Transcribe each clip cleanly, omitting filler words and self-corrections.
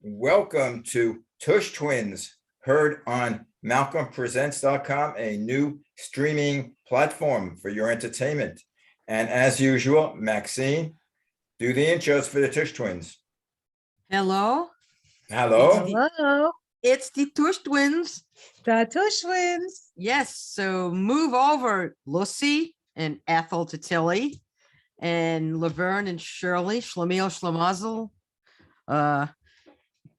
Welcome to TUSH Twins, heard on MalcolmPresents.com, a new streaming platform for your entertainment. And as usual, Maxine, do the intros for the TUSH Twins. Hello. Hello. Hello, It's the TUSH Twins. the TUSH Twins. Yes. So move over, Lucy and Ethel to Tilly, and Laverne and Shirley, Schlemiel, Schlemazel,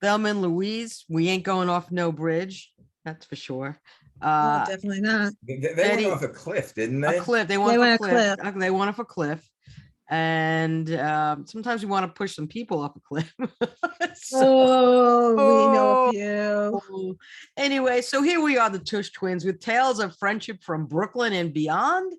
Thelma and Louise. We ain't going off no bridge. That's for sure. Oh, definitely not. They Betty- went off a cliff, didn't A they? cliff. They want a cliff. They want off a cliff. And sometimes we want to push some people off a cliff. Oh, we know Oh. a few. So, anyway, so here we are, the TUSH Twins, with tales of friendship from Brooklyn and beyond.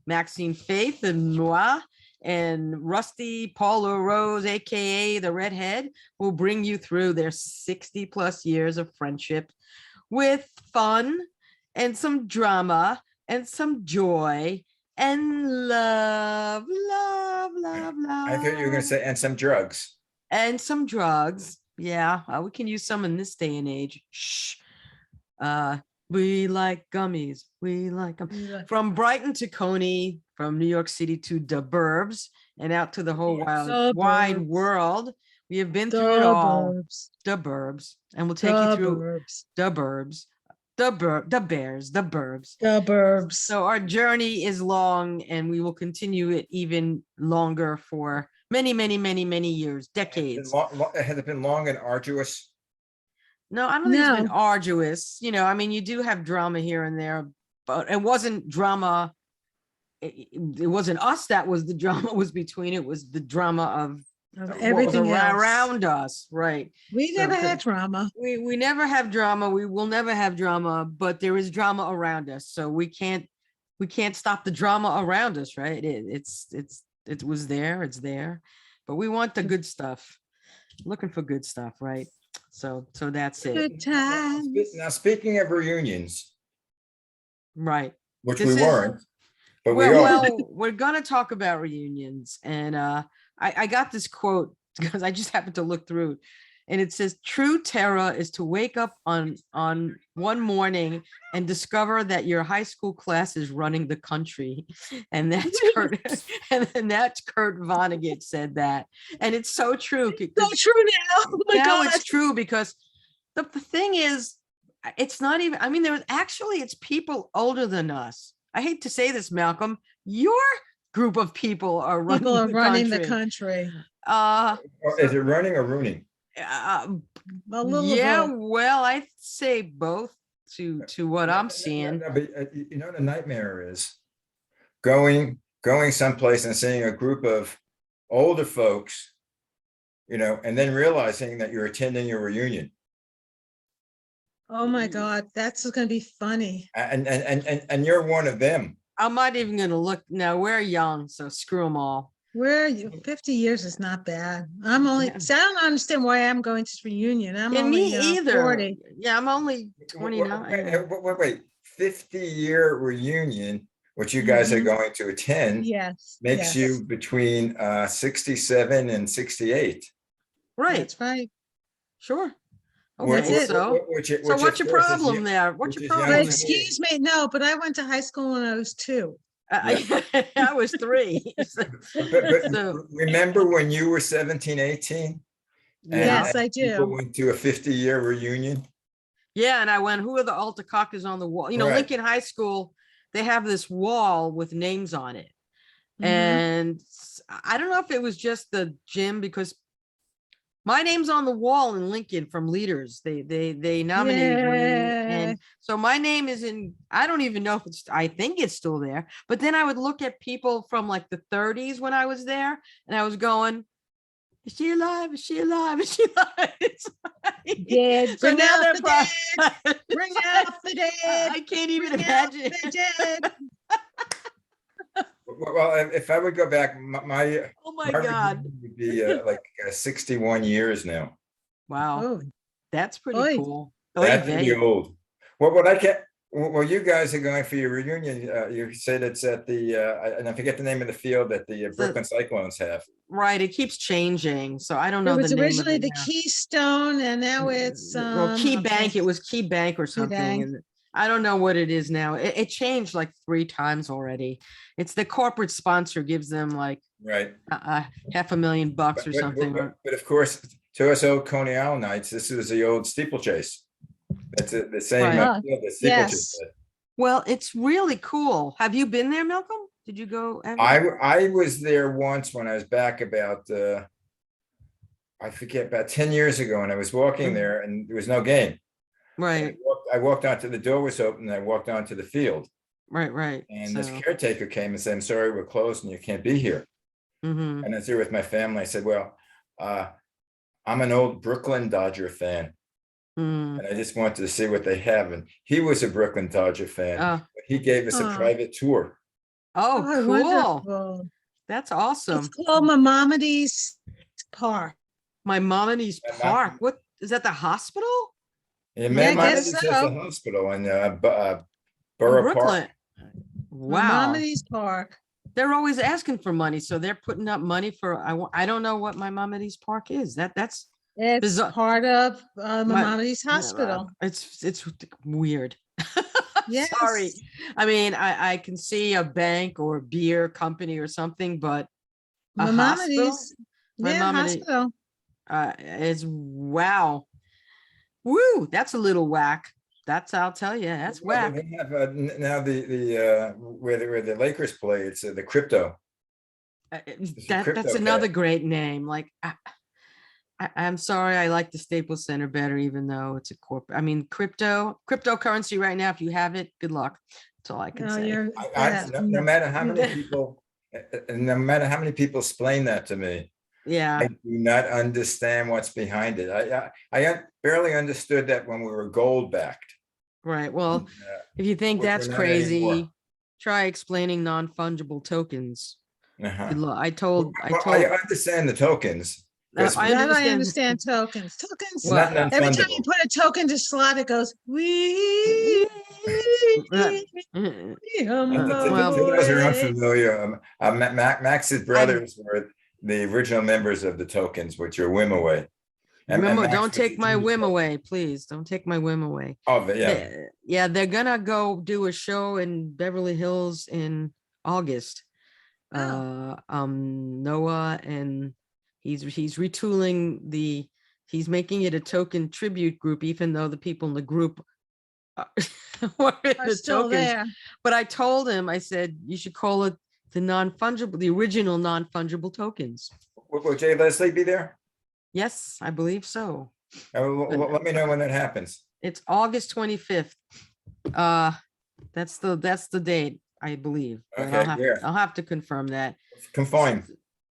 Maxine Faith and moi and Rusty Paulo Rose, aka the Redhead, will bring you through their 60+ years of friendship with fun and some drama and some joy and love. I thought you were going to say, and some drugs. And some drugs. Yeah, we can use some in this day and age. Shh. We like gummies. We like them. From Brighton to Coney, from New York City to the burbs, and out to the whole wide Suburbs. world. We have been through it all. Suburbs. The burbs, and we'll take you through Suburbs. the burbs, the bears, the burbs. Suburbs. So our journey is long, and we will continue it even longer for many years, decades. Has it been long and arduous? No, I don't think it's been No. arduous. You know, I mean, you do have drama here and there, but it wasn't drama. It wasn't us that was the drama was between. It was the drama of Of what was everything else. around us, right? We So never could- had drama. We never have drama. We will never have drama, but there is drama around us, so we can't stop the drama around us, right? It was there, it's there, but we want the good stuff. Looking for good stuff, right? So that's it, Good times. Now, speaking of reunions, right? which This we is- weren't, but we Well, are. we're gonna talk about reunions, and I got this quote because I just happened to look through it, and it says, "True terror is to wake up on one morning and discover that your high school class is running the country," and that's Kurt, and that's Kurt Vonnegut said that, and it's so true. So true now. Oh my Now God. it's true because the thing is, it's not even, I mean, it's people older than us. I hate to say this, Malcolm, your group of people are running People are the running country. the country. Or is it running or ruining? A little Yeah, of both. well, I'd say both to what I'm seeing. No, but you know, the nightmare is going someplace and seeing a group of older folks, you know, and then realizing that you're attending a reunion. Oh my God, that's going to be funny. And you're one of them. I'm not even gonna look now. We're young, so screw them all. Where are you? 50 years is not bad. I'm only, Yeah. see, I don't understand why I'm going to this reunion. I'm And only me either. 40. Yeah, I'm only 29. Wait, 50-year reunion, which you guys are Mhm. going to attend, Yes. makes yes. you between 67 and 68. Right, That's right. sure. Wh- Okay, it. so which so of what's your course is problem young- there? What's which your is problem? young But to there? me. excuse me, no, but I went to high school when I was 2. I was 3. But So- remember when you were 17, 18? And- Yes, and I people do. went to a 50-year reunion. Yeah, and I went, who are the altar cockers on the wall? You know, Right. Lincoln High School, they have this wall with names on it. Mhm. And I don't know if it was just the gym, because my name's on the wall in Lincoln from leaders. They nominated me. And so my name is in, I don't even know if I think it's still there. But then I would look at people from like the 30s when I was there, and I was going, is she alive? Is she alive? Is she alive? It's like- Dead. So Bring now out they're the probably- Bring out the dead. I can't even Bring out imagine. the dead. Well, if I would go back, my Oh my my God. reunion would be like 61 years now. Wow. Oh, That's pretty Oy. cool. Oy That's pretty vey. old. Well, what I can't, Well, you guys are going for your reunion. You said it's at and I forget the name of the field that the Brooklyn Cyclones have. Right, it keeps changing, so I don't It know the was name of originally it the now. Keystone and now it's, Well, Key I'm Bank, trying- it was Key Bank or something, Bank. and I don't know what it is now. It changed like 3 times already. It's the corporate sponsor gives them like Right. $500,000 or something. But of course, to us old Coney Island Knights, this is the old steeplechase. That's it, the same Right. field that Yes. steeplechase. Well, it's really cool. Have you been there, Malcolm? Did you go ever? I was there once when I was back about I forget, about 10 years ago, and I was walking there and there was no game. Right, I walked onto the door was open and I walked onto the field. right. And this So, caretaker came and said, "I'm sorry, we're closed and you can't be here." mhm. And I was there with my family. I said, "Well, I'm an old Brooklyn Dodger fan, Mm. and I just wanted to see what they have." And he was a Brooklyn Dodger fan. Oh, He gave us a Oh. private tour. oh, Oh, cool. wonderful. That's It's awesome. called Maimonides Park. Maimonides And Park. What is that? The hospital? And Yeah, I Maimonides guess has so. a hospital in In Borough Brooklyn. Park. Wow. Maimonides Park. They're always asking for money, so they're putting up money for. I don't know what Maimonides Park is. That's It's bizarre. part of My- Maimonides Hospital. It's weird. Yes. Sorry. I mean, I can see a bank or a beer company or something, but a hospital Maimonides. Yeah, Maimonides- hospital. is wow. Woo, that's a little whack. I'll tell you, that's Well, whack. they have, now where the Lakers play, it's the crypto. Uh, It's a that's crypto another cash. great name. Like I'm sorry, I like the Staples Center better, even though it's a corporate. I mean, cryptocurrency right now. If you have it, good luck. That's all I can No, say. you're. No matter how many people, no matter how many people explain that to me, Yeah, I do not understand what's behind it. I barely understood that when we were gold backed. right. Well, if you think which we're that's not crazy, anymore. try explaining non-fungible tokens. Uh-huh. Good luck. I Well, told. I understand the tokens. because I That I understand. understand tokens. Tokens. it's not Well, Every time you non-fungible. put a token to slot, it goes, we. Well, To those who are unfamiliar, Max's brothers were the original members of the Tokens, which are Wimaway. And Max don't was take the my junior whim token. away, please. Don't take my whim away. Oh, but yeah. Yeah, they're gonna go do a show in Beverly Hills in August. Noah, and he's retooling he's making it a token tribute group, even though the people in the group were in Are the still tokens. there. But I told him, I said, you should call it the original non-fungible tokens. Will Jay Leslie be there? Yes, I believe so. Let me know when that happens. It's August 25th. That's the date, I believe. But Okay, where? I'll have to confirm that. Confirm.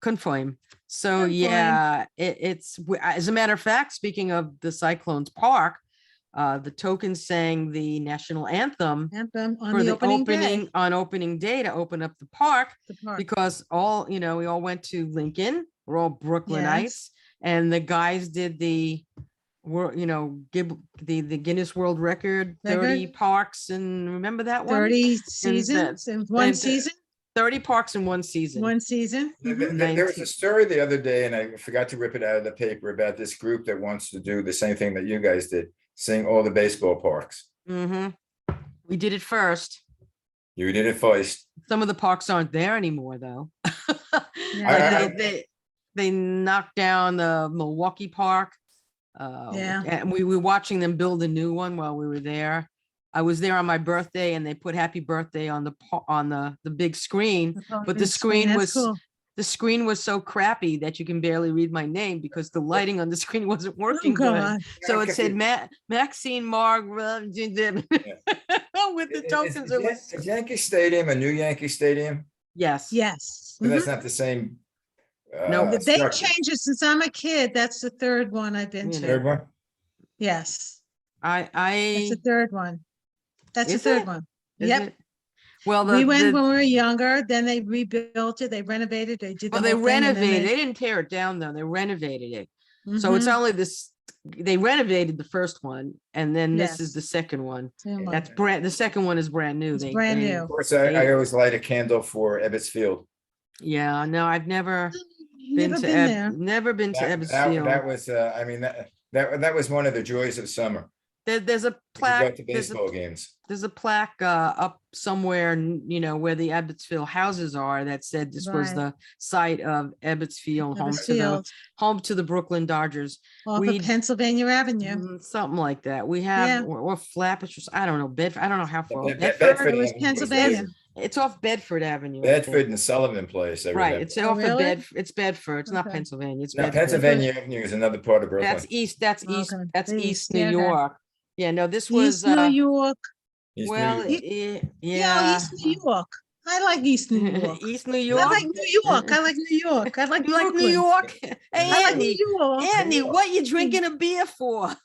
Confirm. So Confirm. yeah, it's as a matter of fact, speaking of the Cyclones Park, the tokens sang the national anthem Anthem on for the the opening day. on opening day to open up the park, The park. because we all went to Lincoln. We're all Brooklynites, and the guys did the the Guinness World Record, 30 parks, and remember that one? 30 seasons in one season. 30 parks in one season. One season. Mhm. There was 19. a story the other day, and I forgot to rip it out of the paper, about this group that wants to do the same thing that you guys did, sing all the baseball parks. We did it first. You did it first. Some of the parks aren't there anymore, though. Yeah. They knocked down the Milwaukee Park. And we were watching them build a new one while we were there. I was there on my birthday, and they put "Happy Birthday" on the big screen, but the screen was so crappy that you can barely read my name because the lighting on the screen wasn't working good. God. So it said Maxine Marg with the tokens. Is Yankee Stadium a new Yankee Stadium? Yes. Yes. So that's Mhm. not the same. No, But they structure. changed it since I'm a kid. That's the third one I've been Yeah. to. Third one? Yes. That's I the third one. That's the Is third it? one. is Yep. it? Well, We went when we were younger, then they rebuilt it, they renovated, they did the Well, they whole thing. And then renovated. They didn't tear it down though. They renovated it. So it's Mhm. only this they renovated the first one, and then this is Yes. the second one. Same That's one. the second one is brand new. It's brand they, new. Of course, I always light a candle for Ebbets Field. Yeah, no, I've never Never been there. never been to That, Ebbets that, Field. that was, I mean, that was one of the joys of summer. There's a You could go plaque. to baseball games. There's a plaque up somewhere, where the Ebbetsville houses are, that said this was Right. the site of Ebbets Field, Ebbets Field, home to the Brooklyn Dodgers. off We of Pennsylvania Avenue. something like that. We have Yeah. or Flatbush. I don't know. Bedford. I don't know how far. Bedford It was Avenue Pennsylvania. It's off Bedford Avenue. I think. Bedford and Sullivan Place. I Right. remember. It's Oh, off of really? Bedford. It's Bedford. It's not Okay. Pennsylvania. It's Now, Bedford. Pennsylvania Avenue is another part of Brooklyn. That's east. That's east. Okay. That's East, East New yeah, okay. York. Yeah. No, this was. East New York. East New Well, York. yeah. East New York. I like East New York. East New I York. like New York. I like New York. I like You like New Brooklyn. York? Hey, I like Andy. New York. Andy, what you drinking a beer for?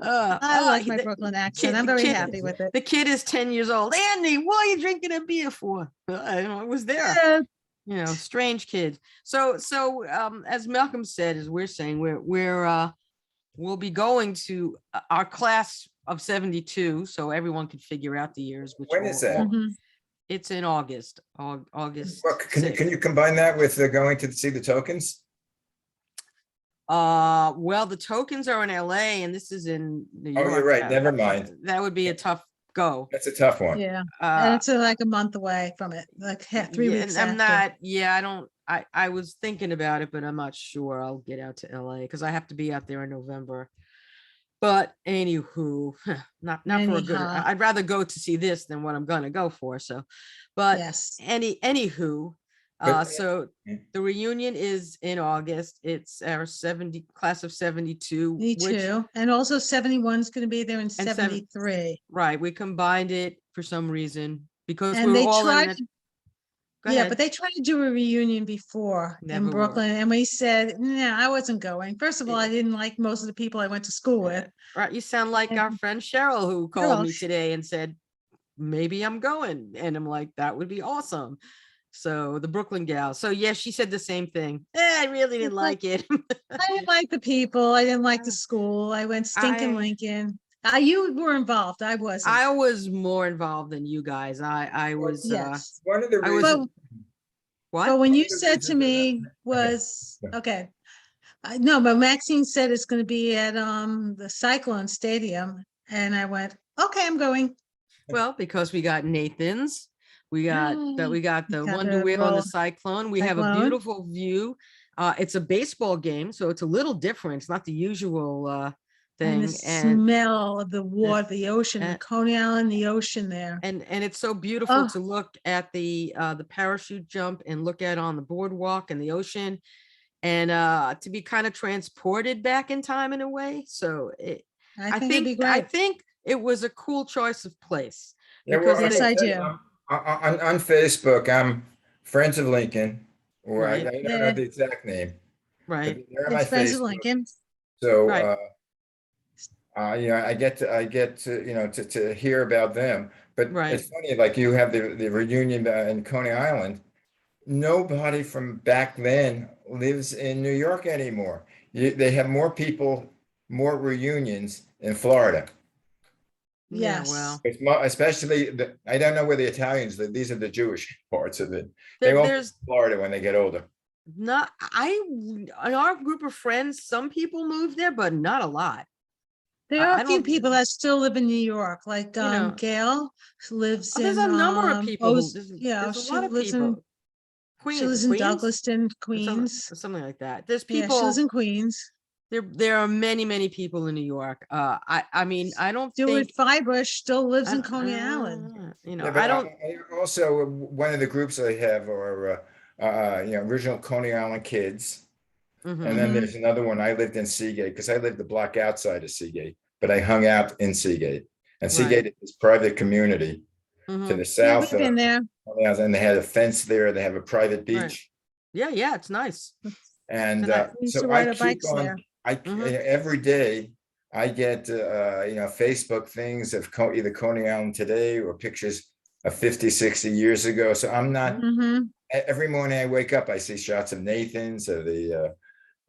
I like my the Brooklyn accent. I'm very happy with it. The kid is 10 years old. Andy, what are you drinking a beer for? I was there. Yeah. Strange kid. So as Malcolm said, as we're saying, we'll be going to our class of 72, so everyone can figure out the years. Which When is that? Mhm. It's in August. August. Well, can you combine that with going to see the Tokens? Well, the Tokens are in LA and this is in New York. Oh, you're right. Never mind. That would be a tough go. That's a tough one. Yeah. And Uh, it's like a month away from it, like 3 yeah, weeks and I'm after. not, yeah, I don't, I was thinking about it, but I'm not sure I'll get out to LA because I have to be out there in November. But anywho, not for a good, Anyhow. I'd rather go to see this than what I'm gonna go for. So, but Yes. anywho, But- so the reunion is in August. It's our class of 72. Me which- too. And also 71 is going to be there in seven- 73. Right, we combined it for some reason because we And were they all in tried, it. Go yeah, ahead. but they tried to do a reunion before Never in Brooklyn. And we said, no, I wasn't going. First of all, I didn't like most of the people I went to school with. Right, you sound like our And- friend Cheryl who called me Cheryl. today and said, maybe I'm going. And I'm like, that would be awesome. So the Brooklyn gal. So yeah, she said the same thing. I really didn't like it. I didn't like the people. I didn't like the school. I went stinking I- Lincoln. You were involved. I wasn't. I was more involved than you guys. I was Yes. One of the I was- reasons, what? But when you the said to reasons me was, okay. No, but Maxine said it's going to be at the Cyclone Stadium. And I went, okay, I'm going. Well, because we got Nathan's, we got the got Wonder the Wheel and the roll- Cyclone. We have a Cyclone. beautiful view. It's a baseball game, so it's a little different. It's not the usual And thing. the smell of the water, the ocean, the and- Coney Island, the ocean there. And it's so beautiful Oh. to look at the parachute jump and look at on the boardwalk and the ocean, and to be kind of transported back in time in a way. So I think it'd be I great. think it was a cool choice of place. yeah, because Yes, they- I do. on Facebook, I'm Friends of Lincoln, or I Right. don't Yeah. know the exact name. but Right. they're on my It's Friends of Facebook. Lincoln. So, Right. I get to, to hear about them, but Right. it's funny, like you have the reunion in Coney Island. Nobody from back then lives in New York anymore. They have more people, more reunions in Florida. Yeah, Yes. well, Especially Especially I don't know where the Italians live. These are the Jewish parts of it. They won't go there's to Florida when they get older. not, in our group of friends, some people moved there, but not a lot. There I are a few don't- people that still live in New York, like know, Gail lives Oh, there's in a number of people. yeah, There's a she lot of lives in people. she lives in Queens? Douglaston, Or Queens. something like that. There's Yeah, she people, lives in Queens. there are many people in New York. I mean, I don't Stuart think. Firebush still lives in I- Coney Island. Yeah, but I don't, I also, one of the groups I have are, original Coney Island kids. mhm. And then Mhm. there's another one. I lived in Seagate because I lived the block outside of Seagate, but I hung out in Seagate. And Seagate is this private community to Mhm. the Yeah, south we've been of there. Coney Island, and they had a fence there. They have a private Right. beach. Yeah, it's nice. And And We used to so ride I our keep bikes on, there. Mhm. every day I get, Facebook things of either Coney Island today or pictures of 50, 60 years ago. So I'm not, Mhm. every morning I wake up, I see shots of Nathan's or the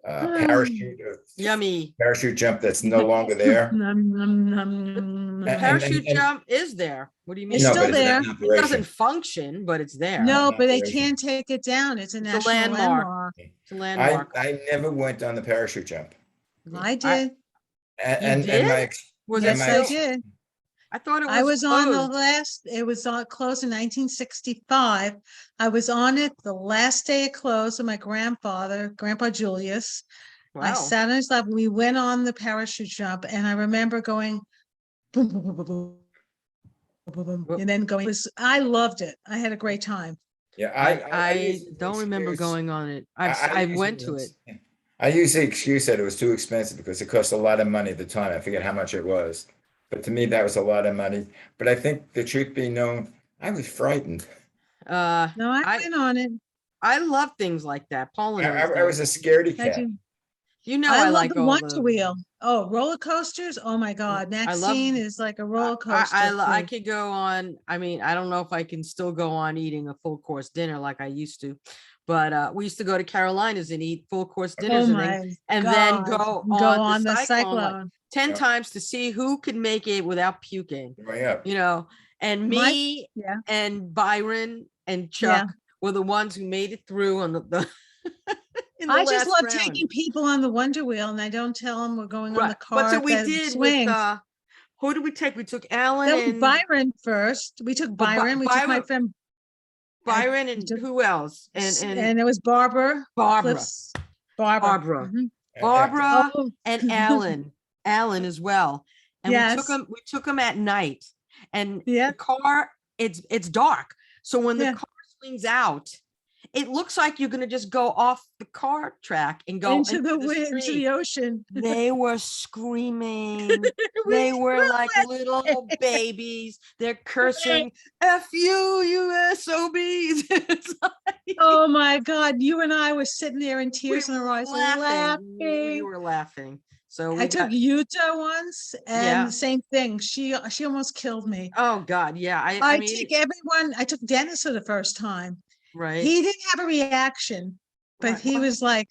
parachute, Yummy. parachute jump that's no longer there. Nom, nom, nom, The nom, nom. parachute jump is there. What do you mean? It's No, still but it's not there. in It doesn't operation. function, but it's there. No, but they operation. can't take it down. It's a It's a national landmark. landmark. It's a landmark. I never went on the parachute jump. I did. And my, Was and it Yes, my I still? did. I thought it was I was on the closed. last, it was on closed in 1965. I was on it the last day it closed with my grandfather, Grandpa Julius. I Wow. sat on his lap. We went on the parachute jump, and I remember going boom, boom, boom, boom, boom, boom, boom, Whoop. and then going. I loved it. I had a great time. yeah, I use the don't remember excuse- going on it. I I use went the to it. ex- I use the excuse that it was too expensive because it cost a lot of money at the time. I forget how much it was. But to me, that was a lot of money. But I think the truth be known, I was frightened. Uh, No, I I- went on it. I love things like that. Paula knows I was that. a scaredy I cat. do. You know, I I love like the all Wonder the. Wheel. Oh, roller coasters. Oh my God. I love- Maxine is like a roller coaster. I queen. could go on. I mean, I don't know if I can still go on eating a full course dinner like I used to, but we used to go to Carolinas and eat full course dinners Oh and then my and then God. go Go on on the the cyclone like cyclone. 10 Yeah. times to see who could make it without puking, Going up. you know. And My- me yeah. and Byron and Yeah. Chuck were the ones who made it through on the in the I just last love round. taking people on the Wonder Wheel, and I don't tell them we're going on the Right. car. But so we that did swings. with who did we take? We took Alan That was and Byron first. We took But By- Byron. We took my Byron- friend Byron we and took- who else? And it was Barbara. Barbara. Cliff's- Barbara. Barbara. Mhm. Barbara Oh, and Alan as well. And Yes. we took them at night. And Yeah. the car, it's dark. So when the Yeah. car swings out, it looks like you're gonna just go off the car track and go into the wind, into street. the ocean. They were screaming. We They were were like little babies. They're cursing, F you, SOBs. It's like- Oh my God. You and I were sitting there in we tears in our were eyes We laughing. were laughing. So we I took got, Utah once, and Yeah. the same thing. She almost killed me. oh God, yeah. I I mean, take everyone. I took Dennis for the first time. right. He didn't have a reaction, but Right, he well- was like,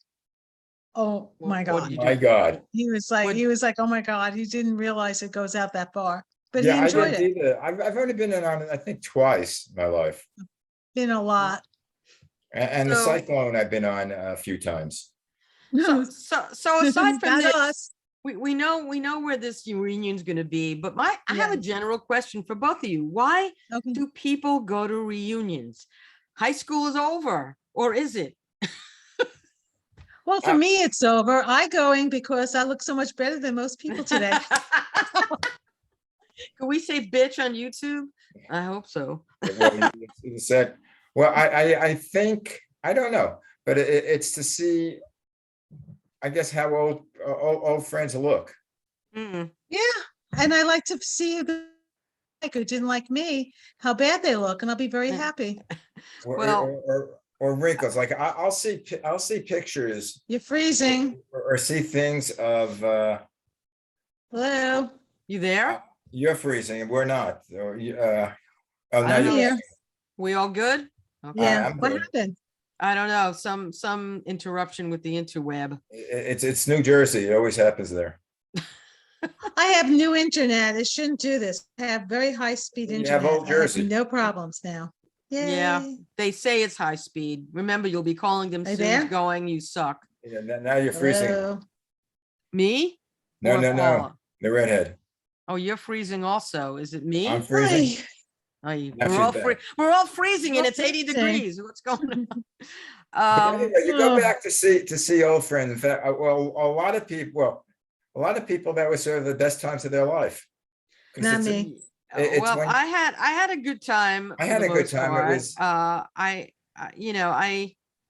"Oh my What God." do you My do? God. He was like, What- "Oh my God." He didn't realize it goes out that far, but Yeah, he I enjoyed didn't it. either. I've only been in on it, I think, twice in my life. Been a lot. And the So- cyclone I've been on a few times. So aside from Not this, us. we know where this reunion's going to be. But I have a Yeah. general question for both of you. Why Okay. do people go to reunions? High school is over, or is it? Well, for me, it's over. I going because I look so much better than most people today. Can we say bitch on YouTube? I hope so. Well, you said, well, I think, I don't know, but it's to see, I guess, how old friends look. Mm. Yeah, and I like to see if they like who didn't like me, how bad they look, and I'll be very Yeah. happy. Well- Or wrinkles, like I'll see pictures You're freezing. or see things of, Hello. You there? you're freezing and we're not, or oh, I now don't you're. know. here. We all good? Okay. Yeah. I'm What good. happened? I don't know. Some interruption with the interweb. It's New Jersey, it always happens there. I have new internet. It shouldn't do this. I have very high speed You internet. have old I have Jersey. no problems now. Yeah. Yay. They say it's high speed. Remember, you'll be calling them Are you soon there? going, you suck. Yeah, now you're freezing. Hello. Me? No, Or no, no, Paula? the redhead. Oh, you're freezing also. Is it me? I'm freezing. Hi. Ay, Not we're too all bad. we're all freezing and All it's 80 freezing. degrees. What's going on? But anyway, you go oh. back to see old friends. In fact, well, a lot of people that was sort of the best times of their life. 'Cause Not it's a- me. it's Well, when- I had a good time. I for had the a good most time. It part. was-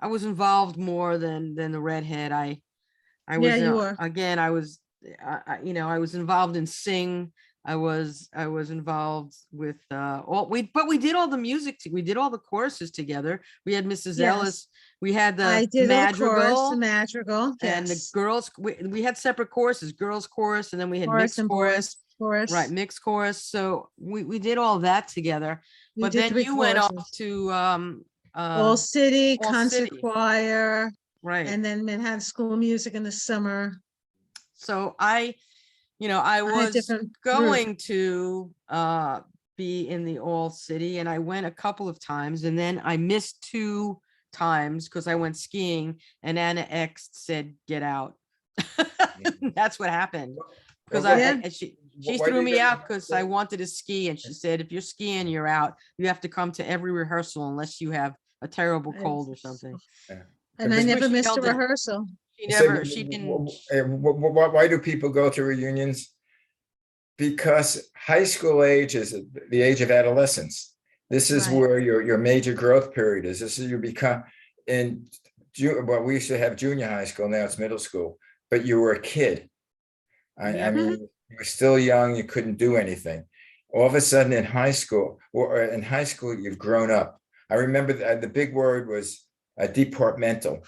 I was involved more than the redhead. I Yeah, was you were. again. I was I was involved in sing. I was involved with we did all the music. We did all the choruses together. We had Mrs. Yes. Ellis. We had the I did a chorus, madrigal. the madrigal. And the Yes. girls, we had separate choruses, girls chorus, and then we had Chorus mixed and chorus, chorus. right? Mixed chorus. So we did all that together. We But did then 3 you went off choruses. to All City, All concert City. choir. Right. And then Manhattan School of Music in the summer. So I had was different going to be in the All City, and I went a couple of times, and then I missed 2 times because I went skiing, and Anna X said, "Get out." That's what happened. Because Well, Yeah. she why threw did me you- out because I wanted to ski, and she said, "If you're skiing, you're out. You have to come to every rehearsal unless you have a terrible cold or something." And I Because never she missed a held it. rehearsal. She So, never, she didn't. why do people go to reunions? Because high school age is the age of adolescence. This is Right. where your major growth period is. This is you become in well, we used to have junior high school, now it's middle school, but you were a kid. I Yeah. mean, you were still young, you couldn't do anything. All of a sudden in high school, you've grown up. I remember the big word was departmental.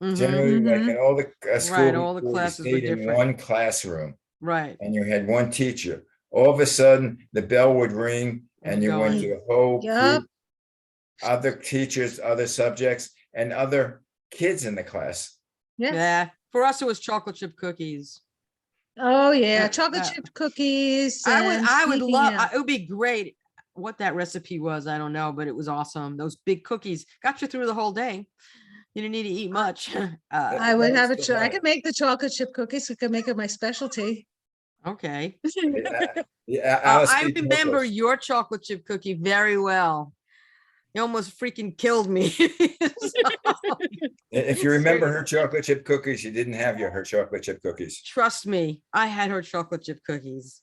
Mhm. Generally, like Mhm. in all the school Right, all the before, you classes were stayed in different. one classroom Right. and you had one teacher. All of a sudden, the bell would ring and You're you went going. to a whole Yup. group, other teachers, other subjects, and other kids in the class. Yes. Yeah. For us, it was chocolate chip cookies. Oh, yeah. Yeah, Chocolate yeah. chip cookies I and would sneaking love, out. it would be great. What that recipe was, I don't know, but it was awesome. Those big cookies got you through the whole day. You didn't need to eat much. I would That have was it. still I hot. could make the chocolate chip cookies. I could make it my specialty. Okay. Yeah, Alice I B. remember Toklas. your chocolate chip cookie very well. You almost freaking killed me. If you remember her chocolate chip cookies, you didn't have her chocolate chip cookies. Trust me, I had her chocolate chip cookies,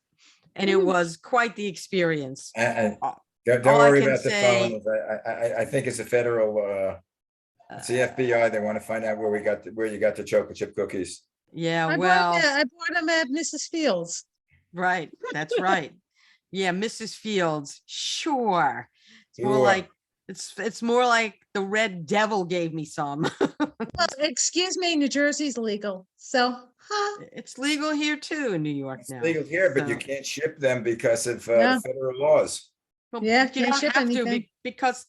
and it Mm. was quite the experience. And Uh, don't all I worry can about the phone. say, I think it's a federal, it's the FBI. They want to find out where you got the chocolate chip cookies. yeah, I well, bought them at Mrs. Fields. right, that's right. Yeah, Mrs. Fields, sure. It's more Sure. like it's more like the Red Devil gave me some. Well, excuse me, New Jersey's legal. So, It's legal here too in New York It's now. legal here, but you So, can't ship them because of Yeah. the federal laws. well, Yeah, you can't don't ship have to anything. because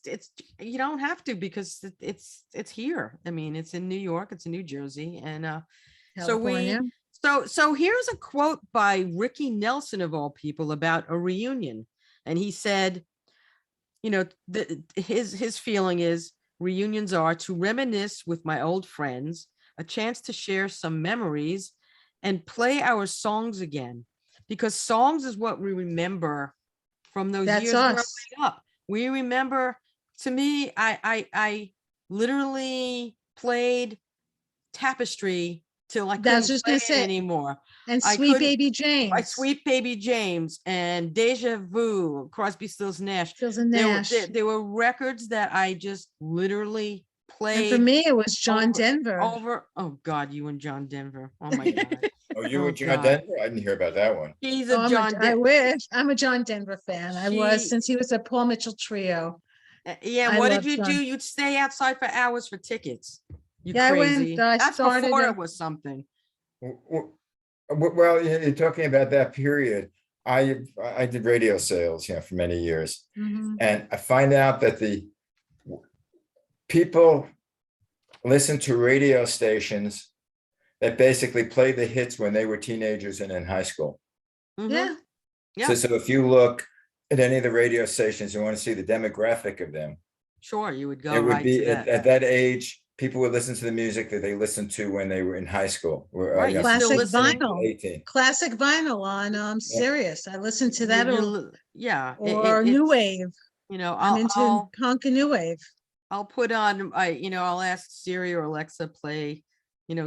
you don't have to because it's here. I mean, it's in New York, it's in New Jersey, and so California. so here's a quote by Ricky Nelson of all people about a reunion, and he said, his feeling is reunions are to reminisce with my old friends, a chance to share some memories, and play our songs again, because songs is what we remember from those That's years growing us. up. We remember. To me, I literally played Tapestry till I That's couldn't just play gonna it say, anymore. and I Sweet couldn't. Baby My James. Sweet Baby James and Deja Vu, Crosby, Stills, Nash. Stills and There were Nash. there were records that I just literally And played for me, it was John over, Denver. over. Oh God, you and John Denver. Oh my God. Oh, you Oh, were John God. Denver? I didn't hear about that one. He's Oh, a John I Denver. wish. I'm a John Denver fan. I was She- since he was a Paul Mitchell trio. Yeah, and I what did love you do? John. You'd stay outside for hours for tickets. You Yeah, I went, crazy. I That's started before a- it was something. Well, you're talking about that period. I did radio sales, for many years, Mhm. and I find out that the people listen to radio stations that basically play the hits when they were teenagers and in high school. Mhm. Yeah, Yeah, So if you look at any of the radio stations, you want to see the demographic of them. sure. You would go It would right be to that. at that age, people would listen to the music that they listened to when they were in high school. Right, you're from still 16 listening? to 18. classic vinyl on Sirius. I listened to that Yeah. or New Wave. I'm into I'll punk and New Wave. I'll put on, I'll ask Siri or Alexa play,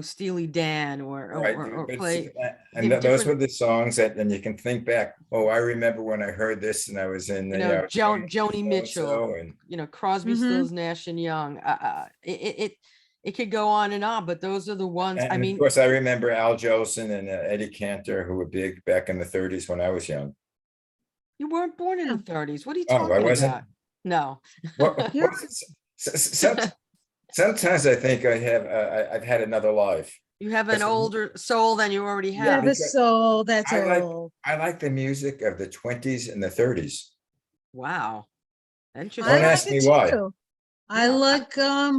Steely Dan or Right, but play. and give those were different- the songs that, and you can think back, oh, I remember when I heard this and I was in, Joni Mitchell, so-and-so, and Crosby, Mhm. Stills, Nash and Young. It could go on, but those are the ones. I and of mean, course, I remember Al Jolson and Eddie Cantor, who were big back in the 30s when I was young. you weren't born in the Yeah. 30s. What are you Oh, I talking wasn't? about? No. Yeah. Sometimes I think I've had another life. You have an Listen, older soul than you already You have have. a soul that's I like- old. I like the music of the 20s and the 30s. Wow. I Interesting. Don't like ask it me why. too. I Yeah, like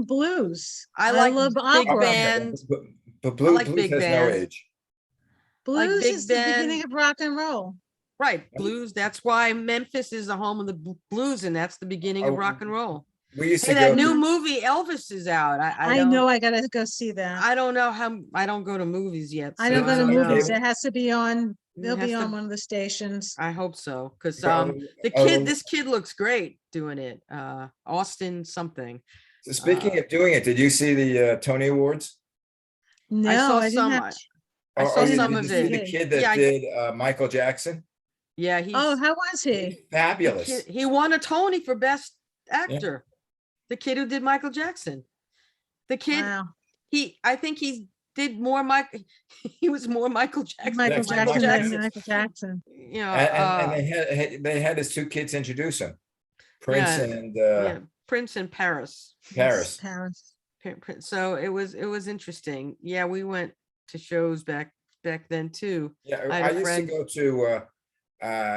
blues. I like love big opera. band. But I like blues big has no band. age. Like Blues big is the beginning band. of rock and roll. Right, blues. That's why Memphis is the home of the blues, and that's the beginning of Oh, rock and roll. we used Hey, to that go, new Mhm. movie Elvis is out. I I know don't I gotta go see that. I don't know how I don't go to movies yet, I so don't go I to don't movies. know. It has to be on, It they'll be has on to. one of the stations. I hope so, because oh, this kid looks great doing it. Austin something. so speaking of doing it, did you see the Tony Awards? I No, saw I didn't some. have, I Or saw didn't have some did a you of see it. the TV. kid Yeah, that did Michael Jackson? yeah. Oh, how was He's he? fabulous. He won a Tony for best Yeah. actor. The kid who did Michael Jackson. The kid. Wow. I think he did more he was more Michael Jackson Michael than Michael Jackson than Jackson. Michael Jackson. You know, And they had his two kids introduce him, Prince yeah, and yeah, Prince in Paris. Yes, Paris. Paris. So it was interesting. Yeah, we went to shows back then too. Yeah, I had I a used to friend. go to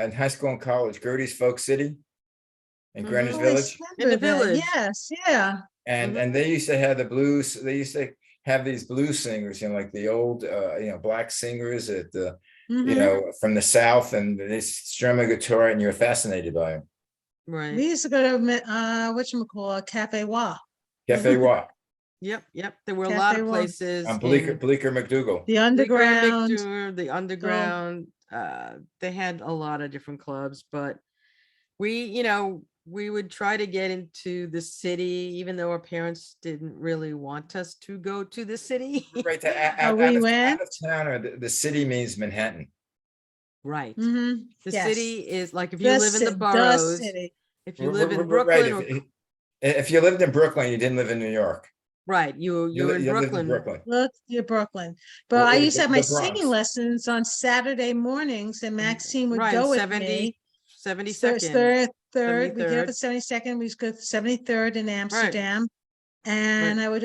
in high school and college, Gertie's Folk City in Greenwich Mhm. Oh, I Village. In the remember that. village. Yes, yeah. And they used to have the blues. They used to have these blues singers, like the old, black singers at the, Mhm. from the South, and they strum a guitar, and you're fascinated by them. Right. We used to go to whatchamacallit, Cafe Wa. Cafe Wa Yep. There were a lot Cafe of Wa. places on in Bleecker McDougal. The Bleecker and underground. McDour, the Oh, underground. They had a lot of different clubs, but we would try to get into the city, even though our parents didn't really want us to go to the city. Right, oh, we out went. of town, or the city means Manhattan. Right. Mm-hmm. The Yes. city is like if you live in the The boroughs, city. if you live in Right. Brooklyn or If you lived in Brooklyn, you didn't live in New York. right, you're in You lived in Brooklyn. Brooklyn. Look, you're Brooklyn. But I Or used to have my the singing Bronx. lessons on Saturday mornings, and Maxine would Right, go with 70, me. 72nd, Third, we get up 73rd. at 72nd, we go to 73rd in Right, Amsterdam, right. and I would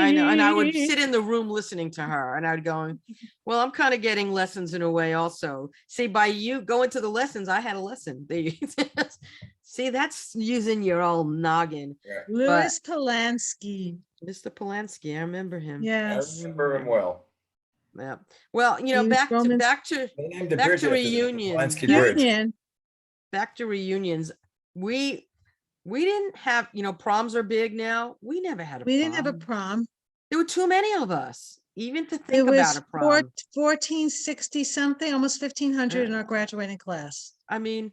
I know. And I would sit in the room listening to her, and I'd going, well, I'm kind of getting lessons in a way also. See, by you going to the lessons, I had a lesson. See, that's using your old noggin. Yeah, But Louis Polanski. Mr. Polanski, I remember him. I Yes, remember him well. Yeah. Well, he was Roman's They named a back bridge to after him, the reunions. Polanski Bridge. Union. Back to reunions. We didn't have, proms are big now. We never had a We didn't have a prom. prom. There were too many of us, even to It think about was a prom. 1460 something, almost 1500 in our Uh, graduating class. I mean,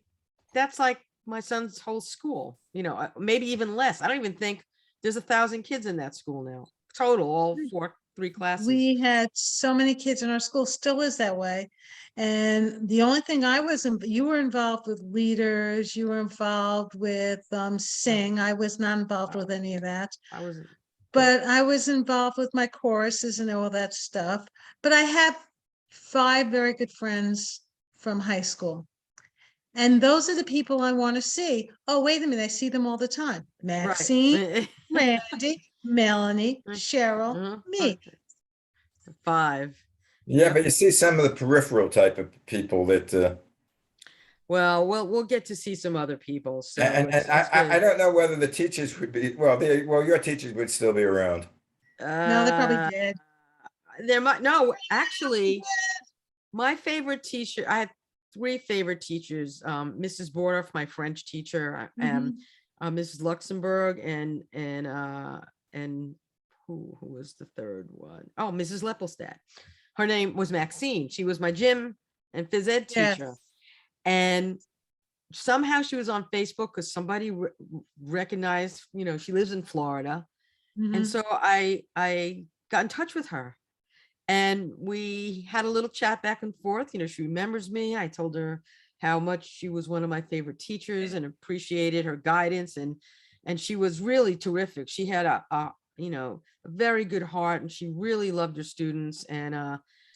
that's like my son's whole school, maybe even less. I don't even think there's 1,000 kids in that school now. Total, all three classes. We had so many kids in our school, still is that way. And the only thing you were involved with leaders, you were involved with sing. I was not involved with any of that. I was But I was involved with my choruses and all that stuff. But I have 5 very good friends from high school. And those are the people I want to see. Oh, wait a minute, I see them all the time. Maxine, right. Randy, Melanie, Cheryl, me. 5. Yeah, but you see some of the peripheral type of people that, Well, we'll get to see some other people. So and it's I good. don't know whether the teachers would be, your teachers would still be around. No, they probably Uh, did. There might no actually. My favorite teacher. I had 3 favorite teachers. Mrs. Bordorf, my French teacher, and Mrs. Luxembourg, and who was the third one? Oh, Mrs. Leppelstadt. Her name was Maxine. She was my gym and phys ed Yes. teacher, and somehow she was on Facebook because somebody recognized. She lives in Florida, Mhm. and so I got in touch with her. And we had a little chat back and forth. She remembers me. I told her how much she was one of my favorite teachers and appreciated her guidance. And she was really terrific. She had a very good heart, and she really loved her students. And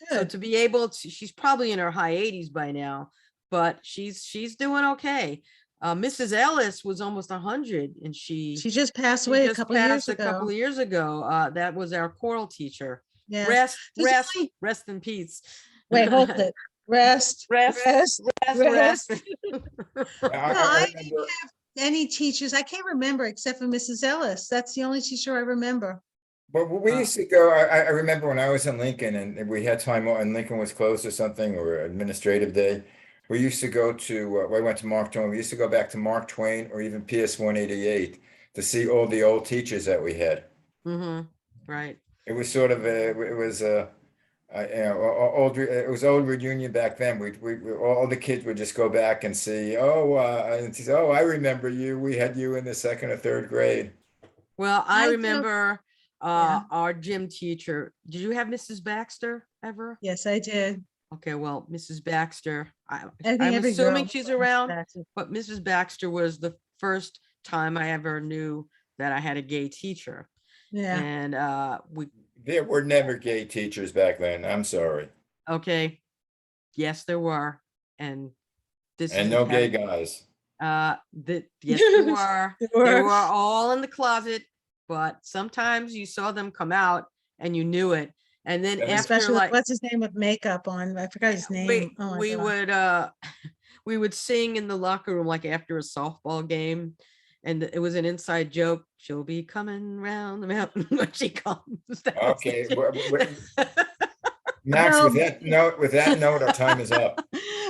so Good. to be able to, she's probably in her high 80s by now, but she's doing okay. Mrs. Ellis was almost 100, and She just passed away a just couple of years passed a couple ago. of years ago. That was our choral teacher. Yes. There's only- Rest in peace. Wait, hold it. Rest. Rest, Rest. rest. Rest. I I remember any teachers. I can't remember except for Mrs. Ellis. That's the only teacher I remember. But we used to go, I remember when I was in Lincoln and we had time and Lincoln was closed or something, or administrative day. We used to go to, we went to Mark Twain. We used to go back to Mark Twain or even PS 188 to see all the old teachers that we had. Right. It was sort of it was it was old reunion back then. All the kids would just go back and see, and say, oh, I remember you. We had you in the second or third grade. Well, I I do- remember Yeah. our gym teacher. Did you have Mrs. Baxter ever? Yes, I did. Okay, well, Mrs. Baxter, I think I'm every assuming girl she's was around, Baxter. but Mrs. Baxter was the first time I ever knew that I had a gay teacher. Yeah. And There were never gay teachers back then. I'm sorry. okay, yes, there were. And this And is no the gay category. guys. Yes, there were. There They were. were all in the closet, but sometimes you saw them come out and you knew it. And then That was- after Especially like what's his name with makeup on? I forgot his name. Oh my we God. would we would sing in the locker room like after a softball game, and it was an inside joke. She'll be coming round the mountain when she comes. That was Okay, the- Max, Well- with that note, our time is up.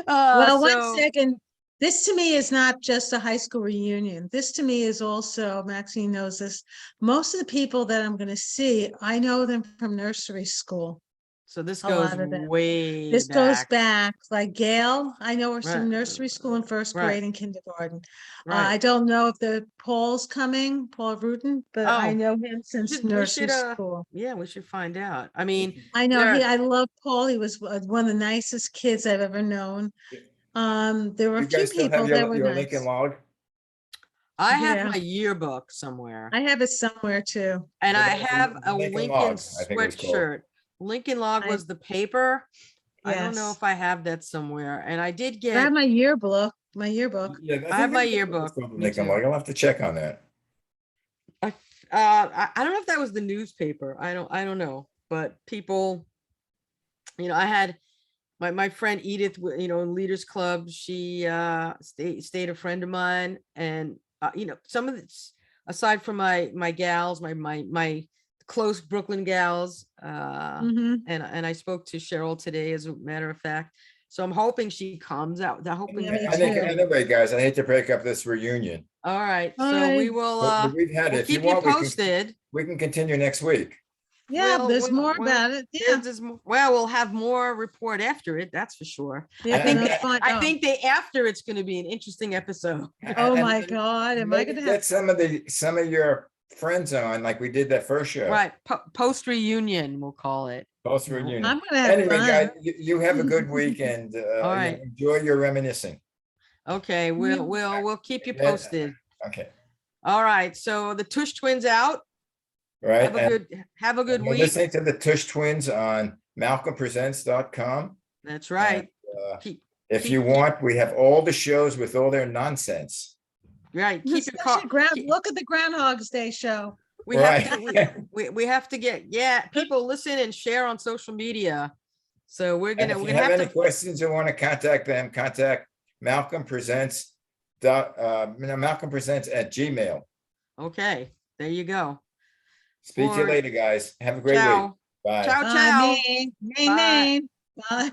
Well, one so- second. This to me is not just a high school reunion. This to me is also, Maxine knows this. Most of the people that I'm going to see, I know them from nursery school. So this A goes lot of them. way This goes back. back, like Gail, I know her Right, from nursery school and first right, grade and kindergarten. right. I don't know if the Paul's coming, Paul Rutten, but I Oh, know him since we nursery should, school. yeah, we should find out. I mean, I know there- I love Paul. He was one of the nicest kids I've ever known. There were a You few guys still people have that were your nice. Lincoln log? I have Yeah. my yearbook somewhere, I have it somewhere too. and Yeah, I that was have the a Lincoln Lincoln Log, I think it was called. sweatshirt. Lincoln Log I- was the paper. I don't know Yes. if I have that somewhere, and I did I get. have my yearbook, my yearbook. Yeah, I think have my it was yearbook, called the me Lincoln too. Log. I'll have to check on that. I don't know if that was the newspaper. I don't know, but people, I had my friend Edith, in Leaders Club. She stayed a friend of mine, and some of this, aside from my gals, my close Brooklyn gals, Mhm. and I spoke to Cheryl today, as a matter of fact. So I'm hoping she comes out. I'm hoping. Yeah, me I think, too. anyway, guys, I hate to break up this reunion. All right, All so we right. will. But we've had We'll it. If you keep you want, posted. we can continue next week. Yeah, Well, there's well, more well, about it. Yeah. Well, we'll have more report after it. That's for sure. Yeah, I think no, that- fine. I Oh. think after it's going to be an interesting episode. Oh And my God, am I maybe gonna get have? some of your friends on, like we did that first show. Right, post reunion, we'll call it. Post No. reunion. I'm gonna have Anyway, fun. guys, you have a good week and All right. enjoy your reminiscing. Okay, we'll keep you Yeah. posted. Okay, All right, so the Tush Twins out. right. Have a good You're week. listening to the Tush Twins on malcolmpresents.com. That's right. Keep If you want, we have all the shows with all their nonsense. right. Keep your car. Look at the Groundhog's Day show. We have Right. to. We have to get people listen and share on social media. So we're And gonna if you we're gonna have have any to. questions or want to contact them, contact malcolmpresents@gmail. Okay, there you go. Speak to you Or- later, guys. Have a great week. Ciao. Bye. Ciao, ciao. Maine, Bye. Maine. Bye.